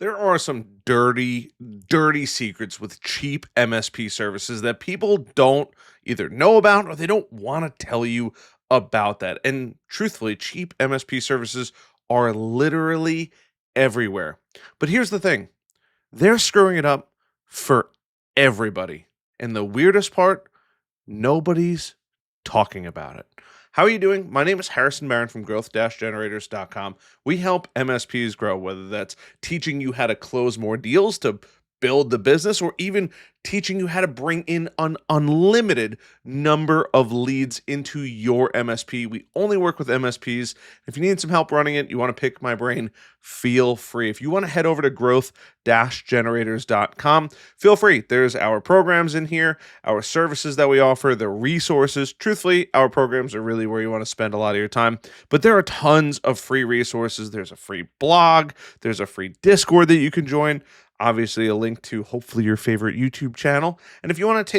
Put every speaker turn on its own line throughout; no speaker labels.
There are some dirty, dirty secrets with cheap MSP services that people don't either know about or they don't want to tell you about that. And truthfully, cheap MSP services are literally everywhere. But here's the thing, they're screwing it up for everybody. And the weirdest part, nobody's talking about it. How are you doing? My name is Harrison Barron from growth-generators.com. We help MSPs grow, whether that's teaching you how to close more deals to build the business or even teaching you how to bring in an unlimited number of leads into your MSP. We only work with MSPs. If you need some help running it, you want to pick my brain, feel free. If you want to head over to growth-generators.com, feel free. There's our programs in here, our services that we offer, the resources. Truthfully, our programs are really where you want to spend a lot of your time, but there are tons of free resources. There's a free blog, there's a free Discord that you can join, obviously a link to hopefully your favorite YouTube channel. And if you want to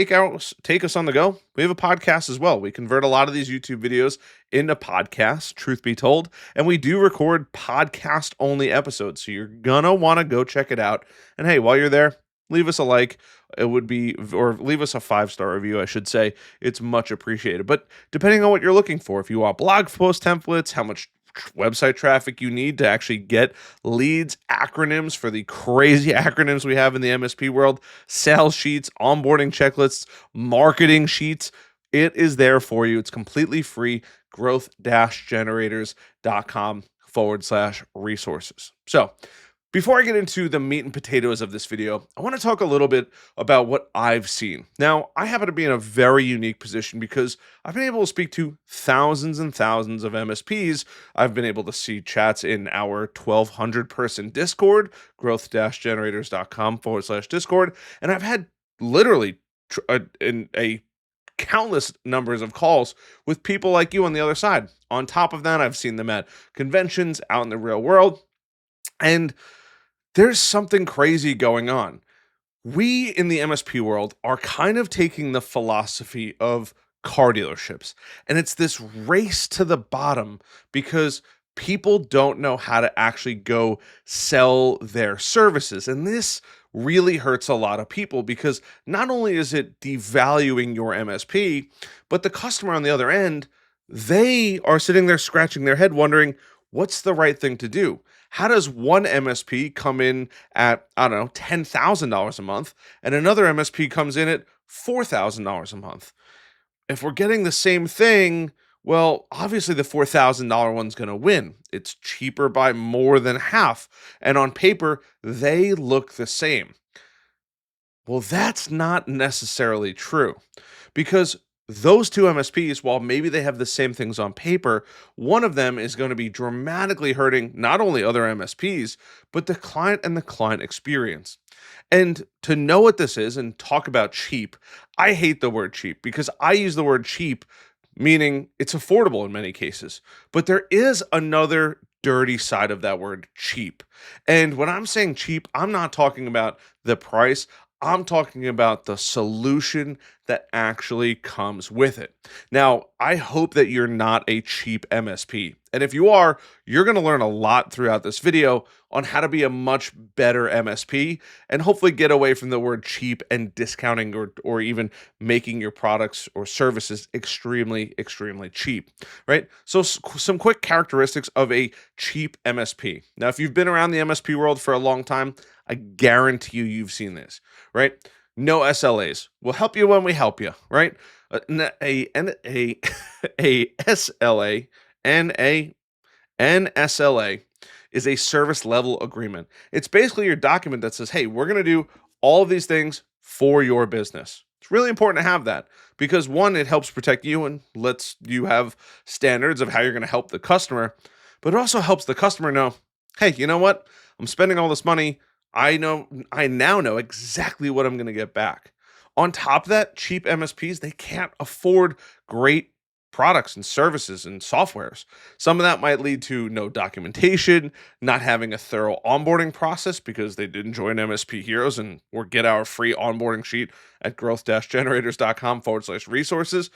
take us on the go, we have a podcast as well. We convert a lot of these YouTube videos into podcasts, truth be told, and we do record podcast only episodes. So you're gonna want to go check it out. And hey, while you're there, leave us a like. It would be, or leave us a 5-star review, I should say. It's much appreciated. But depending on what you're looking for, if you want blog post templates, how much website traffic you need to actually get leads, acronyms for the crazy acronyms we have in the MSP world, sales sheets, onboarding checklists, marketing sheets, it is there for you. It's completely free. growth-generators.com/resources. So before I get into the meat and potatoes of this video, I want to talk a little bit about what I've seen. Now, I happen to be in a very unique position because I've been able to speak to thousands and thousands of MSPs. I've been able to see chats in our 1,200 person Discord, growth-generators.com/Discord, and I've had literally in a countless numbers of calls with people like you on the other side. On top of that, I've seen them at conventions out in the real world, and there's something crazy going on. We in the MSP world are kind of taking the philosophy of car dealerships, and it's this race to the bottom because people don't know how to actually go sell their services. And this really hurts a lot of people because not only is it devaluing your MSP, but the customer on the other end, they are sitting there scratching their head wondering, what's the right thing to do? How does one MSP come in at, I don't know, $10,000 a month and another MSP comes in at $4,000 a month? If we're getting the same thing, well, obviously the $4,000 one's going to win. It's cheaper by more than half. And on paper, they look the same. Well, that's not necessarily true because those two MSPs, while maybe they have the same things on paper, one of them is going to be dramatically hurting not only other MSPs, but the client and the client experience. And to know what this is and talk about cheap, I hate the word cheap because I use the word cheap meaning it's affordable in many cases. But there is another dirty side of that word cheap. And when I'm saying cheap, I'm not talking about the price. I'm talking about the solution that actually comes with it. Now, I hope that you're not a cheap MSP. And if you are, you're going to learn a lot throughout this video on how to be a much better MSP and hopefully get away from the word cheap and discounting or even making your products or services extremely, extremely cheap, right? So some quick characteristics of a cheap MSP. Now, if you've been around the MSP world for a long time, I guarantee you've seen this, right? No SLAs. We'll help you when we help you, right? A SLA, NSLA is a service level agreement. It's basically your document that says, hey, we're going to do all of these things for your business. It's really important to have that because one, it helps protect you and lets you have standards of how you're going to help the customer, but it also helps the customer know, hey, you know what? I'm spending all this money. I now know exactly what I'm going to get back. On top of that, cheap MSPs, they can't afford great products and services and softwares. Some of that might lead to no documentation, not having a thorough onboarding process because they didn't join MSP Heroes and or get our free onboarding sheet at growth-generators.com/resources.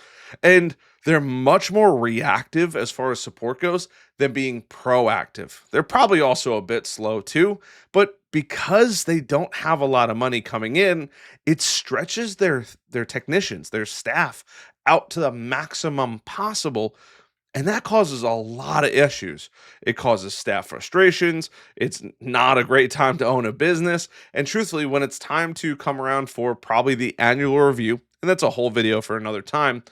And they're much more reactive as far as support goes than being proactive. They're probably also a bit slow too, but because they don't have a lot of money coming in, it stretches their technicians, their staff out to the maximum possible, and that causes a lot of issues. It causes staff frustrations. It's not a great time to own a business. And truthfully, when it's time to come around for probably the annual review, and that's a whole video for another time,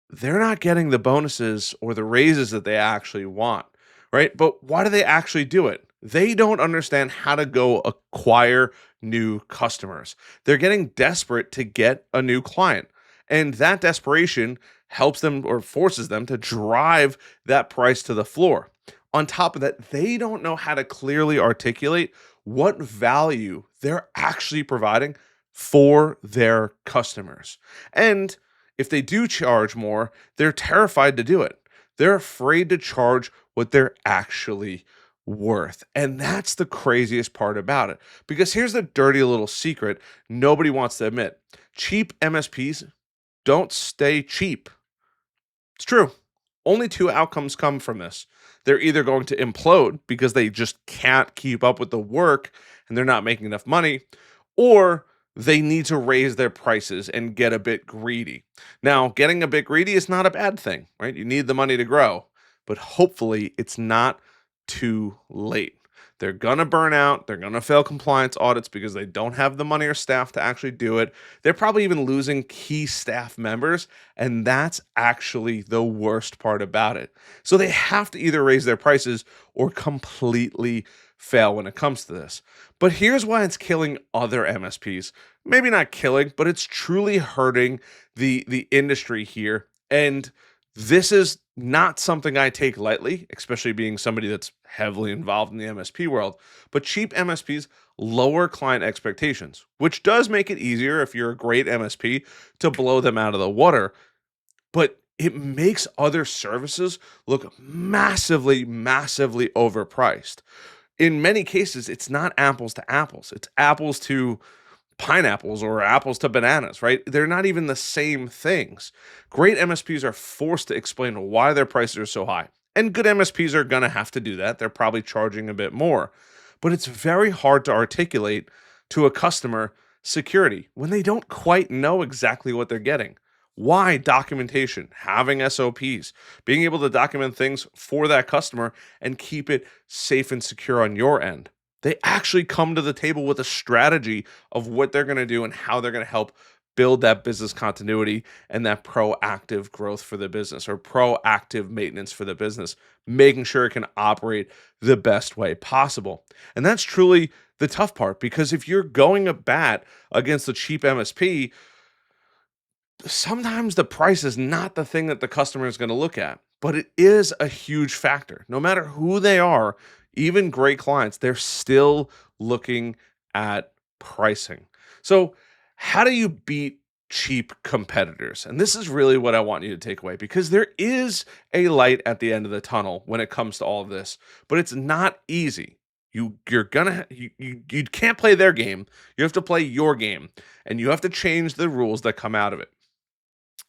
they're not getting the bonuses or the raises that they actually want, right? But why do they actually do it? They don't understand how to go acquire new customers. They're getting desperate to get a new client. And that desperation helps them or forces them to drive that price to the floor. On top of that, they don't know how to clearly articulate what value they're actually providing for their customers. And if they do charge more, they're terrified to do it. They're afraid to charge what they're actually worth. And that's the craziest part about it. Because here's the dirty little secret nobody wants to admit: cheap MSPs don't stay cheap. It's true. Only two outcomes come from this. They're either going to implode because they just can't keep up with the work and they're not making enough money, or they need to raise their prices and get a bit greedy. Now, getting a bit greedy is not a bad thing, right? You need the money to grow, but hopefully it's not too late. They're going to burn out. They're going to fail compliance audits because they don't have the money or staff to actually do it. They're probably even losing key staff members. And that's actually the worst part about it. So they have to either raise their prices or completely fail when it comes to this. But here's why it's killing other MSPs. Maybe not killing, but it's truly hurting the industry here. And this is not something I take lightly, especially being somebody that's heavily involved in the MSP world. But cheap MSPs lower client expectations, which does make it easier if you're a great MSP to blow them out of the water. But it makes other services look massively, massively overpriced. In many cases, it's not apples to apples. It's apples to pineapples or apples to bananas, right? They're not even the same things. Great MSPs are forced to explain why their prices are so high. And good MSPs are going to have to do that. They're probably charging a bit more. But it's very hard to articulate to a customer security when they don't quite know exactly what they're getting. Why documentation, having SOPs, being able to document things for that customer and keep it safe and secure on your end. They actually come to the table with a strategy of what they're going to do and how they're going to help build that business continuity and that proactive growth for the business or proactive maintenance for the business, making sure it can operate the best way possible. And that's truly the tough part, because if you're going a bat against the cheap MSP, sometimes the price is not the thing that the customer is going to look at, but it is a huge factor. No matter who they are, even great clients, they're still looking at pricing. So, how do you beat cheap competitors? And this is really what I want you to take away, because there is a light at the end of the tunnel when it comes to all of this, but it's not easy. You can't play their game. You have to play your game, and you have to change the rules that come out of it.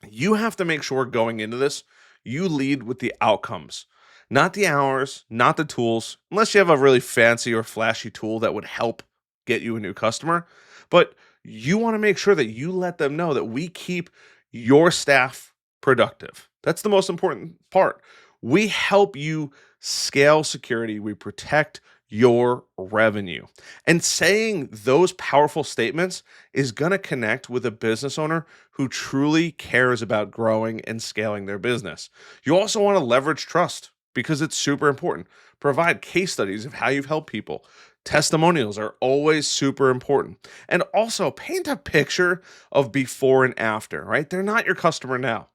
You have to make sure going into this, you lead with the outcomes, not the hours, not the tools, unless you have a really fancy or flashy tool that would help get you a new customer. But you want to make sure that you let them know that we keep your staff productive. That's the most important part. We help you scale security, we protect your revenue. And saying those powerful statements is going to connect with a business owner who truly cares about growing and scaling their business. You also want to leverage trust because it's super important. Provide case studies of how you've helped people. Testimonials are always super important. And also paint a picture of before and after, right? They're not your customer now.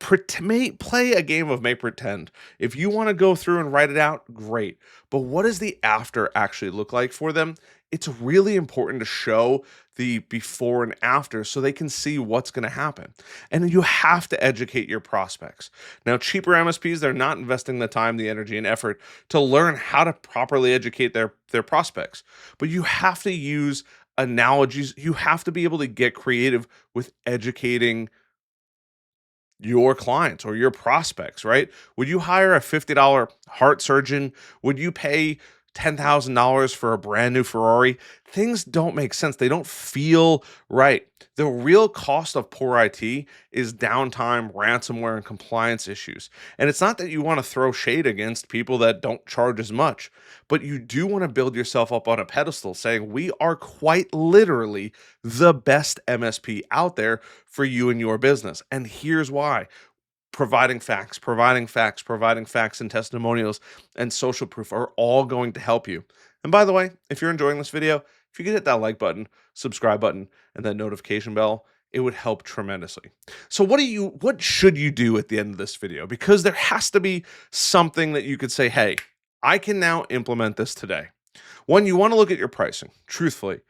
Play a game of make pretend. If you want to go through and write it out, great. But what does the after actually look like for them? It's really important to show the before and after so they can see what's going to happen. And you have to educate your prospects. Now, cheaper MSPs, they're not investing the time, the energy, and effort to learn how to properly educate their prospects. But you have to use analogies. You have to be able to get creative with educating your clients or your prospects, right? Would you hire a $50 heart surgeon? Would you pay $10,000 for a brand new Ferrari? Things don't make sense. They don't feel right. The real cost of poor IT is downtime, ransomware, and compliance issues. And it's not that you want to throw shade against people that don't charge as much, but you do want to build yourself up on a pedestal saying, we are quite literally the best MSP out there for you and your business. And here's why: providing facts, providing facts, providing facts and testimonials and social proof are all going to help you. And by the way, if you're enjoying this video, if you could hit that like button, subscribe button, and that notification bell, it would help tremendously. So what should you do at the end of this video? Because there has to be something that you could say, hey, I can now implement this today. One, you want to look at your pricing. Truthfully,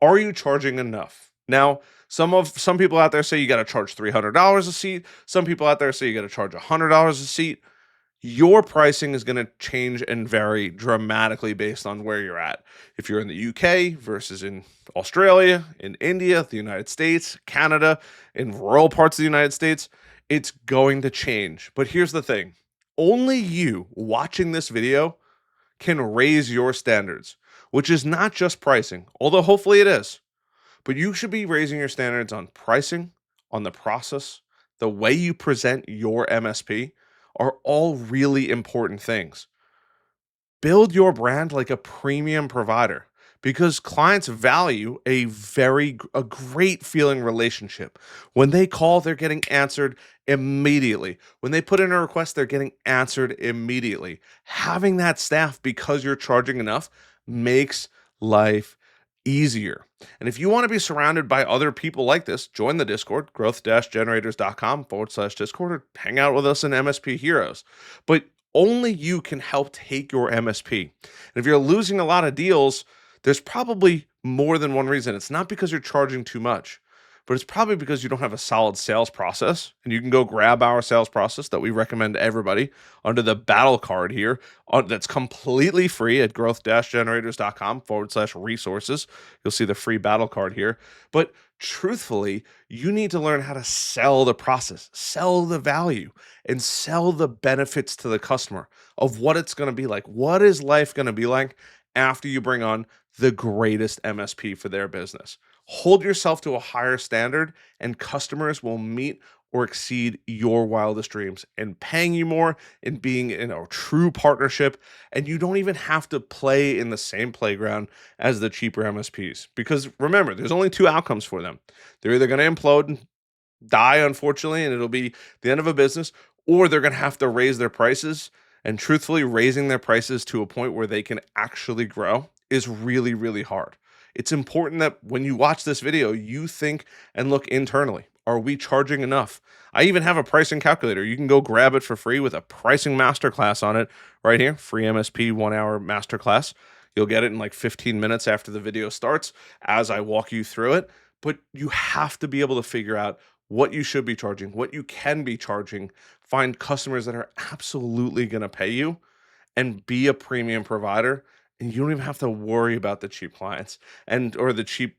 are you charging enough? Now, some people out there say you got to charge $300 a seat. Some people out there say you got to charge $100 a seat. Your pricing is going to change and vary dramatically based on where you're at. If you're in the UK versus in Australia, in India, the United States, Canada, in rural parts of the United States, it's going to change. But here's the thing: only you watching this video can raise your standards, which is not just pricing, although hopefully it is. But you should be raising your standards on pricing, on the process, the way you present your MSP are all really important things. Build your brand like a premium provider because clients value a great feeling relationship. When they call, they're getting answered immediately. When they put in a request, they're getting answered immediately. Having that staff because you're charging enough makes life easier. And if you want to be surrounded by other people like this, join the Discord, growth-generators.com/Discord, or hang out with us in MSP Heroes. But only you can help take your MSP. And if you're losing a lot of deals, there's probably more than one reason. It's not because you're charging too much, but it's probably because you don't have a solid sales process. And you can go grab our sales process that we recommend to everybody under the battle card here. That's completely free at growth-generators.com/resources. You'll see the free battle card here. But truthfully, you need to learn how to sell the process, sell the value, and sell the benefits to the customer of what it's going to be like. What is life going to be like after you bring on the greatest MSP for their business? Hold yourself to a higher standard, and customers will meet or exceed your wildest dreams and paying you more and being in a true partnership. And you don't even have to play in the same playground as the cheaper MSPs. Because remember, there's only two outcomes for them. They're either going to implode and die, unfortunately, and it'll be the end of a business, or they're going to have to raise their prices. And truthfully, raising their prices to a point where they can actually grow is really, really hard. It's important that when you watch this video, you think and look internally. Are we charging enough? I even have a pricing calculator. You can go grab it for free with a pricing masterclass on it right here. Free MSP 1-hour masterclass. You'll get it in like 15 minutes after the video starts as I walk you through it. But you have to be able to figure out what you should be charging, what you can be charging, find customers that are absolutely going to pay you, and be a premium provider. And you don't even have to worry about the cheap clients or the cheap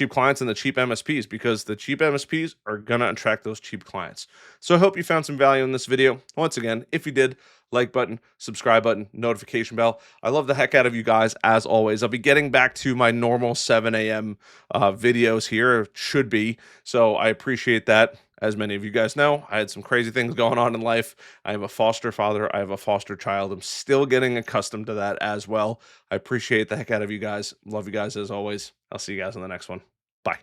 clients and the cheap MSPs, because the cheap MSPs are going to attract those cheap clients. So I hope you found some value in this video. Once again, if you did, like button, subscribe button, notification bell. I love the heck out of you guys as always. I'll be getting back to my normal 7 a.m. Videos here, it should be. So I appreciate that. As many of you guys know, I had some crazy things going on in life. I am a foster father. I have a foster child. I'm still getting accustomed to that as well. I appreciate the heck out of you guys. Love you guys as always. I'll see you guys in the next one. Bye.